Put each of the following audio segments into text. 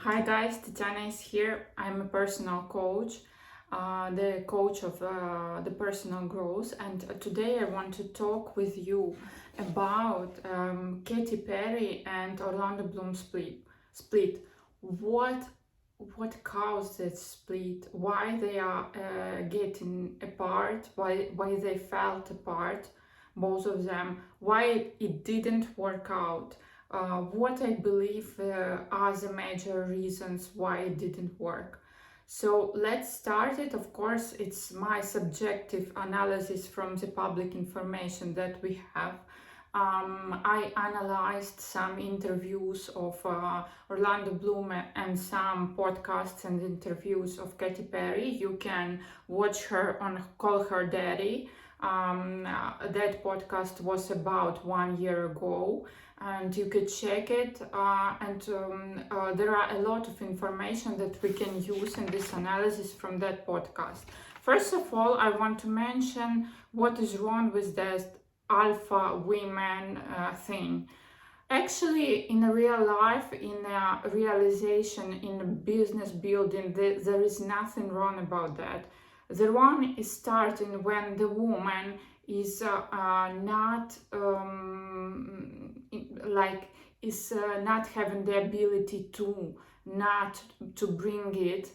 Hi guys, Tatiana is here. I'm a personal coach, the coach of the personal growth, and today I want to talk with you about Katy Perry and Orlando Bloom split. What what caused that split? Why they are getting apart? Why they felt apart? Both of them. Why it didn't work out? What I believe are the major reasons why it didn't work. So let's start it. Of course, it's my subjective analysis from the public information that we have. I analyzed some interviews of Orlando Bloom and some podcasts and interviews of Katy Perry. You can watch her on Call Her Daddy. That podcast was about 1 year ago, and you could check it. There are a lot of information that we can use in this analysis from that podcast. First of all, I want to mention what is wrong with that alpha women thing. Actually, in real life, in realization, in business building, there is nothing wrong about that. The wrong is starting when the woman is not not having the ability to not to bring it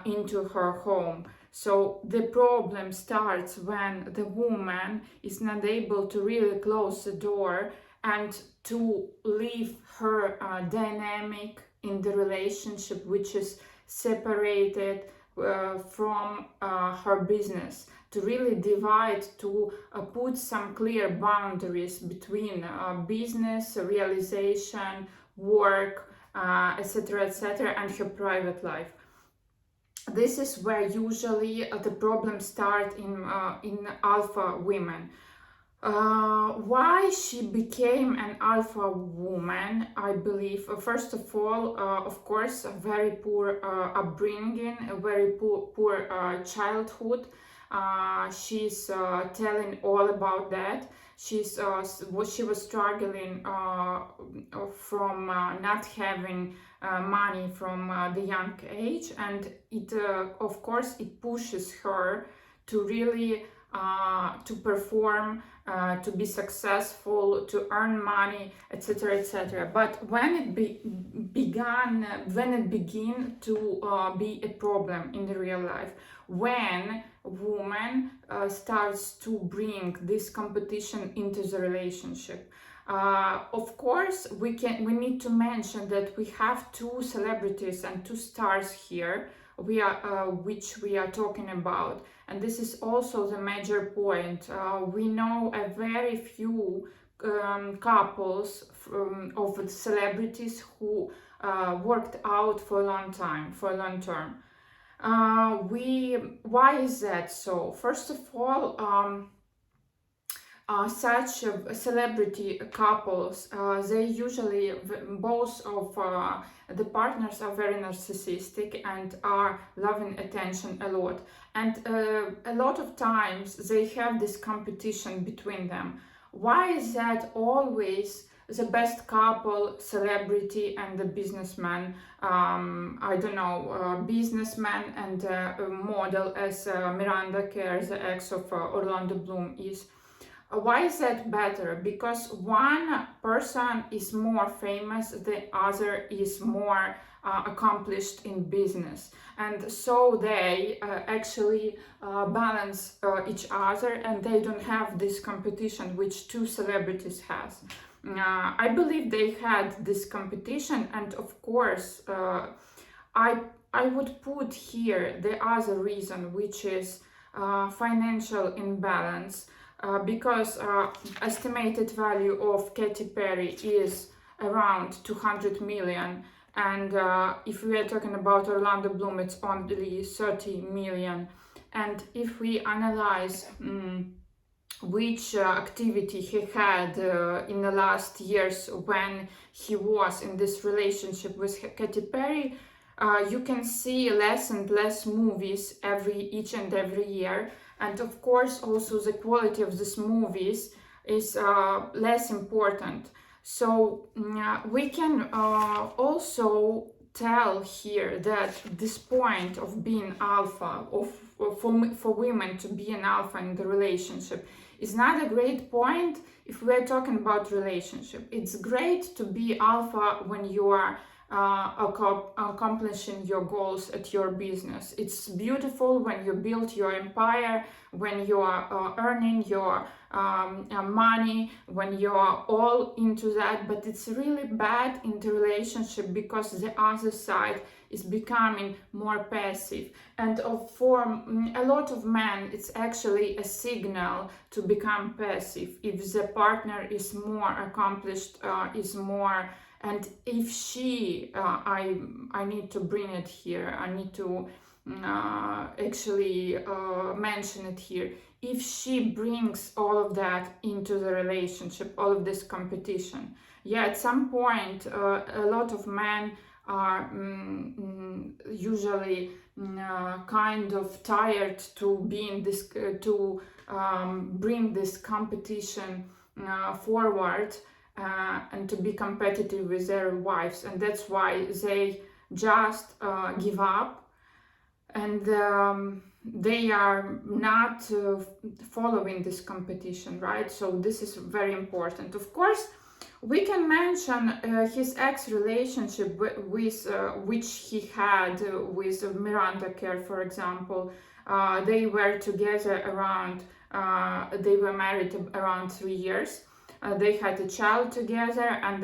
into her home. So the problem starts when the woman is not able to really close the door and to leave her dynamic in the relationship, which is separated from her business, to really divide, to put some clear boundaries between business, realization, work, etc., and her private life. This is where usually the problems start in alpha women. Why she became an alpha woman, I believe, first of all, of course, a very poor upbringing, a very poor childhood. She's telling all about that. She was struggling from not having money from the young age, and it of course it pushes her to really to perform, to be successful, to earn money, etc., etc. But when it began to be a problem in the real life, when woman starts to bring this competition into the relationship. Of course, we need to mention that we have two celebrities and two stars here, which we are talking about, and this is also the major point. We know a very few couples of celebrities who worked out for a long time, for a long term. Why is that so? First of all, such celebrity couples, they usually, both of the partners are very narcissistic and are loving attention a lot. And a lot of times they have this competition between them. Why is that always the best couple, celebrity and the businessman? I don't know, businessman and model as Miranda Kerr, the ex of Orlando Bloom, is. Why is that better? Because one person is more famous, the other is more accomplished in business, and so they actually balance each other, and they don't have this competition which two celebrities has. I believe they had this competition, and of course I would put here the other reason, which is financial imbalance. Because estimated value of Katy Perry is around 200 million, and if we are talking about Orlando Bloom, it's only 30 million. And if we analyze which activity he had in the last years when he was in this relationship with Katy Perry, you can see less and less movies each and every year. And of course, also the quality of these movies is less important. So we can also tell here that this point of being alpha, for women to be an alpha in the relationship, is not a great point if we're talking about relationship. It's great to be alpha when you are accomplishing your goals at your business. It's beautiful when you build your empire, when you are earning your money, when you are all into that. But it's really bad in the relationship because the other side is becoming more passive. And for a lot of men, it's actually a signal to become passive if the partner is more accomplished, is more. And if she, I need to bring it here, I need to actually mention it here. If she brings all of that into the relationship, all of this competition, yeah, at some point, a lot of men are usually kind of tired to be in this, to bring this competition forward. And to be competitive with their wives, and that's why they just give up, and they are not following this competition, right? So this is very important. Of course, we can mention his ex-relationship with which he had with Miranda Kerr, for example. They were together around, they were married around 3 years. They had a child together, and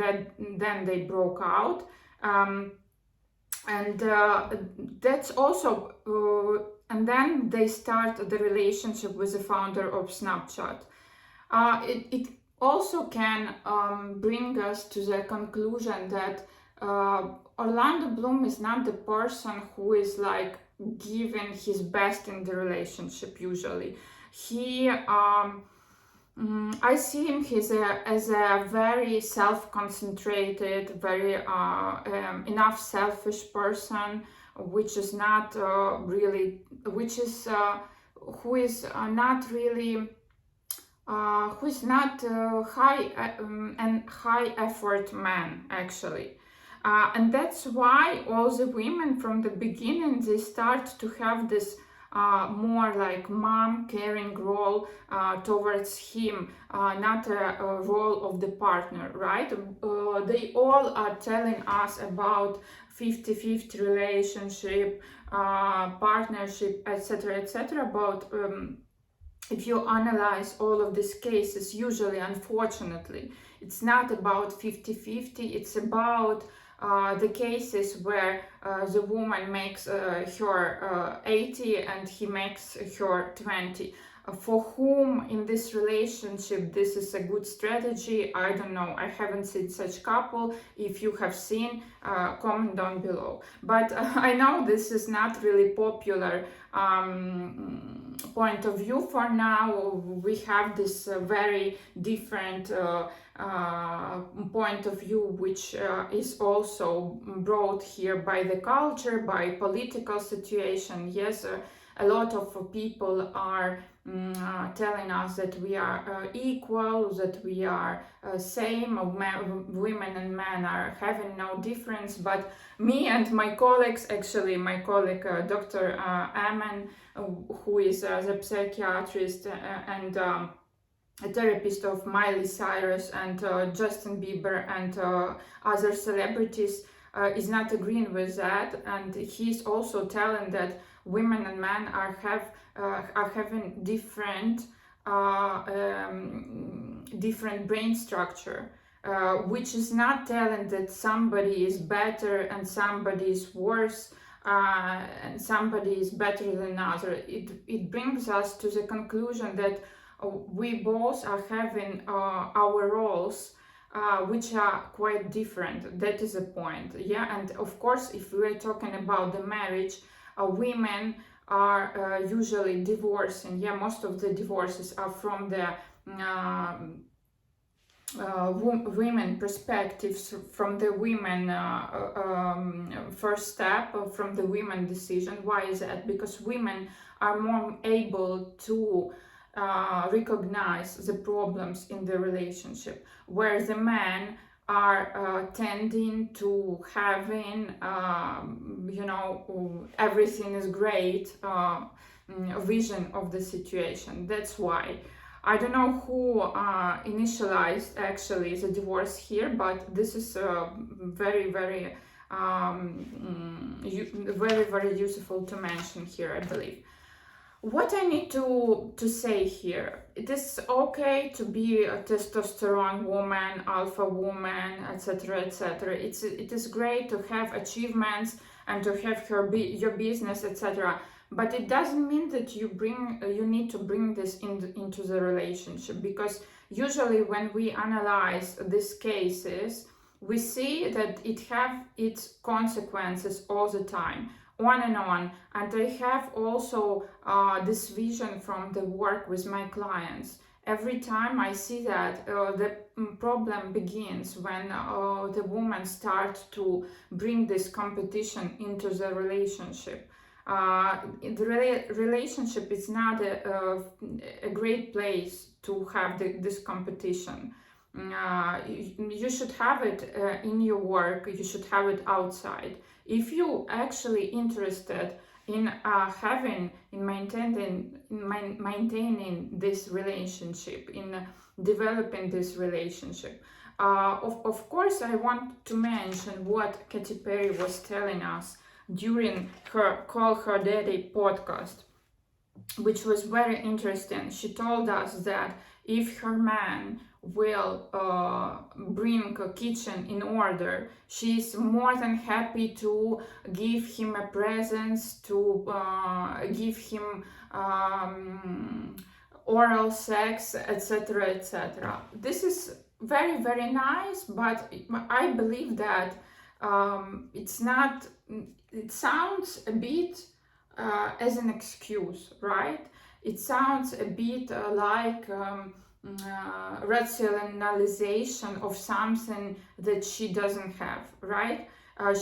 then they broke out. And that's also, and then they start the relationship with the founder of Snapchat. It also can bring us to the conclusion that Orlando Bloom is not the person who is like giving his best in the relationship usually. He I see him as a very self-concentrated, very enough selfish person, which is not really, which is who is not really, who is not high effort man actually. And that's why all the women from the beginning, they start to have this more like mom caring role towards him, not a role of the partner, right? They all are telling us about 50-50 relationship, partnership, etc., about if you analyze all of these cases, usually, unfortunately, it's not about 50-50, it's about the cases where the woman makes her 80 and he makes her 20. For whom in this relationship this is a good strategy, I don't know. I haven't seen such couple. If you have seen, comment down below. But I know this is not really popular point of view for now. We have this very different point of view, which is also brought here by the culture, by political situation. Yes, a lot of people are telling us that we are equal, that we are same, women and men are having no difference. But me and my colleagues, actually my colleague Dr. Amen, who is the psychiatrist and a therapist of Miley Cyrus and Justin Bieber and other celebrities, is not agreeing with that, and he's also telling that women and men are having different different brain structure, which is not telling that somebody is better and somebody is worse, and somebody is better than another. It brings us to the conclusion that we both are having our roles, which are quite different. That is the point. Yeah, and of course, if we're talking about the marriage, women are usually divorcing. Yeah, most of the divorces are from the women perspectives, from the women first step, from the women decision. Why is that? Because women are more able to recognize the problems in the relationship, where the men are tending to having, everything is great vision of the situation. That's why. I don't know who initialized actually the divorce here, but this is very, very, very, very useful to mention here, I believe. What I need to say here, it is okay to be a testosterone woman, alpha woman, etc., etc. It is great to have achievements and to have your business, etc. But it doesn't mean that you need to bring this into the relationship, because usually when we analyze these cases, we see that it have its consequences all the time, on and on. And I have also this vision from the work with my clients. Every time I see that the problem begins when the woman starts to bring this competition into the relationship. The relationship is not a great place to have this competition. You should have it in your work, you should have it outside. If you actually interested in maintaining this relationship, in developing this relationship, of course I want to mention what Katy Perry was telling us during her Call Her Daddy podcast, which was very interesting. She told us that if her man will bring a kitchen in order, she's more than happy to give him a present, to give him oral sex, etc., etc. This is very, very nice, but I believe that it's not, it sounds a bit as an excuse, right? It sounds a bit like rationalization of something that she doesn't have, right?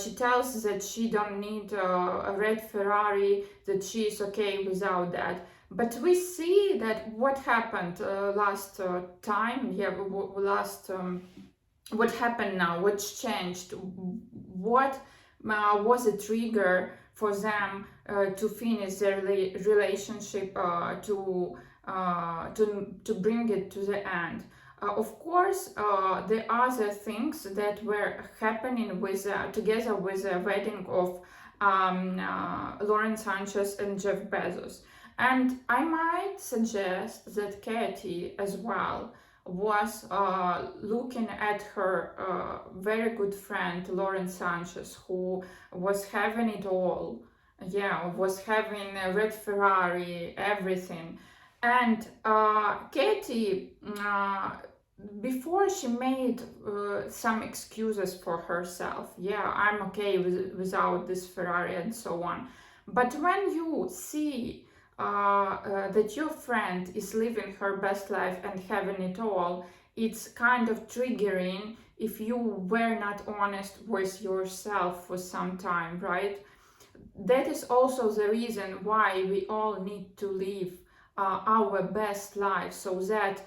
She tells that she don't need a red Ferrari, that she is okay without that. But we see that what happened last time, what happened now, what's changed, what was a trigger for them to finish their relationship, to bring it to the end. Of course, the other things that were happening with together with the wedding of Lauren Sanchez and Jeff Bezos. And I might suggest that Katy as well was looking at her very good friend Lauren Sanchez, who was having it all. Yeah, was having a red Ferrari, everything. And Katy, before she made some excuses for herself. Yeah, I'm okay without this Ferrari and so on. But when you see that your friend is living her best life and having it all, it's kind of triggering if you were not honest with yourself for some time, right? That is also the reason why we all need to live our best life, so that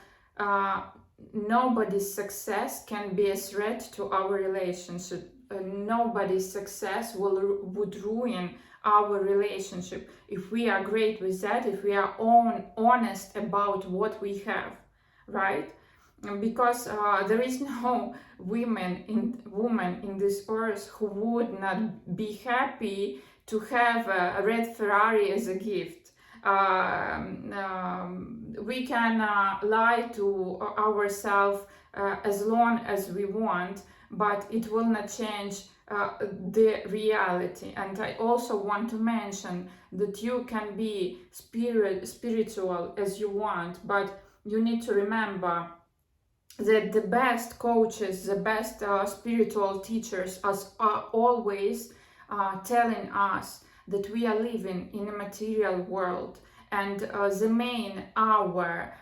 nobody's success can be a threat to our relationship. Nobody's success would ruin our relationship if we are great with that, if we are honest about what we have, right? Because there is no woman in this earth who would not be happy to have a red Ferrari as a gift. We can lie to ourselves as long as we want, but it will not change the reality. And I also want to mention that you can be spiritual as you want, but you need to remember that the best coaches, the best spiritual teachers are always telling us that we are living in a material world, and the main our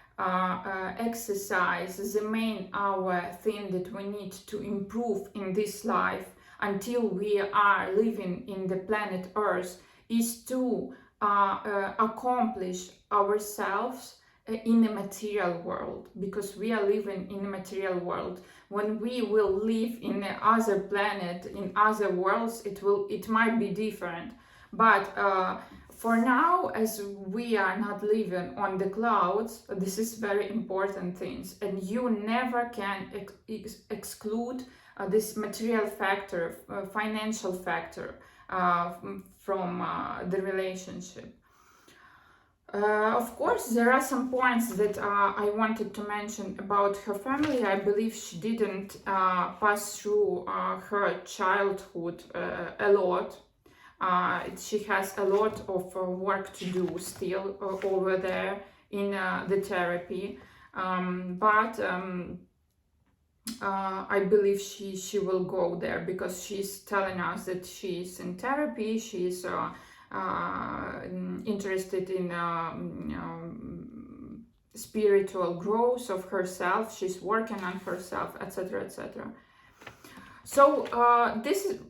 exercise, the main our thing that we need to improve in this life until we are living in the planet Earth is to accomplish ourselves in the material world, because we are living in the material world. When we will live in the other planet, in other worlds, it might be different. But for now, as we are not living on the clouds, this is very important things, and you never can exclude this material factor, financial factor from the relationship. Of course, there are some points that I wanted to mention about her family. I believe she didn't pass through her childhood a lot. She has a lot of work to do still over there in the therapy, but I believe she will go there, because she's telling us that she's in therapy, she's interested in spiritual growth of herself, she's working on herself, etc., etc. So this is,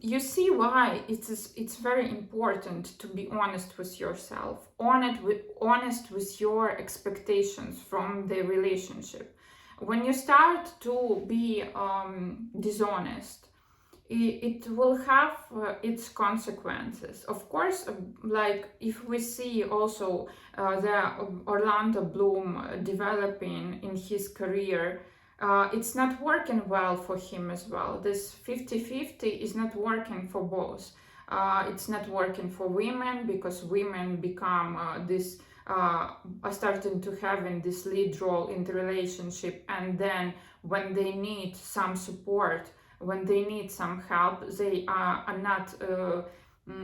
you see why it's very important to be honest with yourself, honest with your expectations from the relationship. When you start to be dishonest, it will have its consequences. Of course, like if we see also the Orlando Bloom developing in his career, it's not working well for him as well. This 50-50 is not working for both. It's not working for women, because women become are starting to have in this lead role in the relationship, and then when they need some support, when they need some help, they are not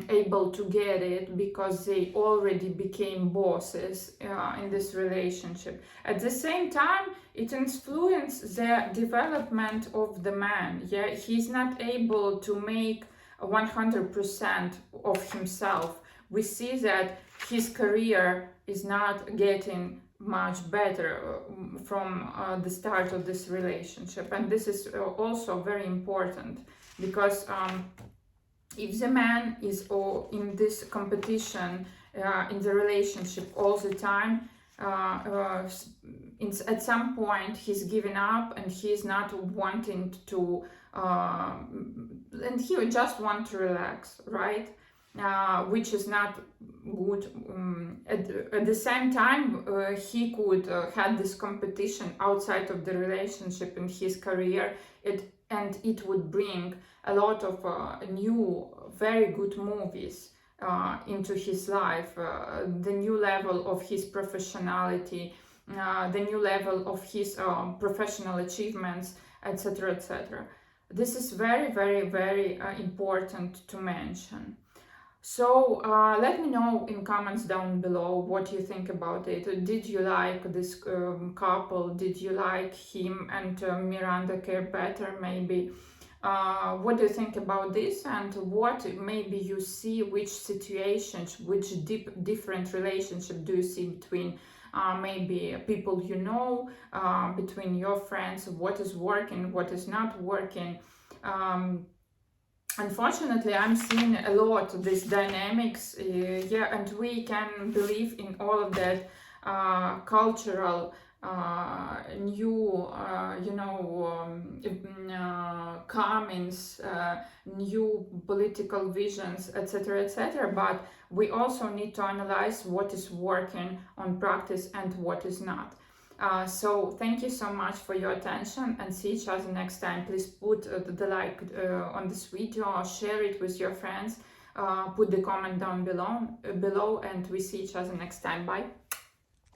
able to get it, because they already became bosses in this relationship. At the same time, it influences the development of the man. Yeah, he's not able to make 100% of himself. We see that his career is not getting much better from the start of this relationship, and this is also very important, because if the man is in this competition in the relationship all the time, at some point he's giving up, and he's not wanting to and he would just want to relax, right? Which is not good. At the same time, he could have this competition outside of the relationship in his career, and it would bring a lot of new, very good movies into his life, the new level of his professionality, the new level of his professional achievements, etc., etc. This is very, very, very important to mention. So let me know in comments down below what you think about it. Did you like this couple? Did you like him and Miranda Kerr better, maybe? What do you think about this, and what maybe you see, which situations, which different relationship do you see between maybe people you know, between your friends, what is working, what is not working? Unfortunately, I'm seeing a lot of these dynamics, yeah, and we can believe in all of that cultural new, comments, new political visions, etc., etc. But we also need to analyze what is working on practice and what is not. So thank you so much for your attention, and see each other next time. Please put the like on this video, share it with your friends, put the comment down below, and we see each other next time. Bye.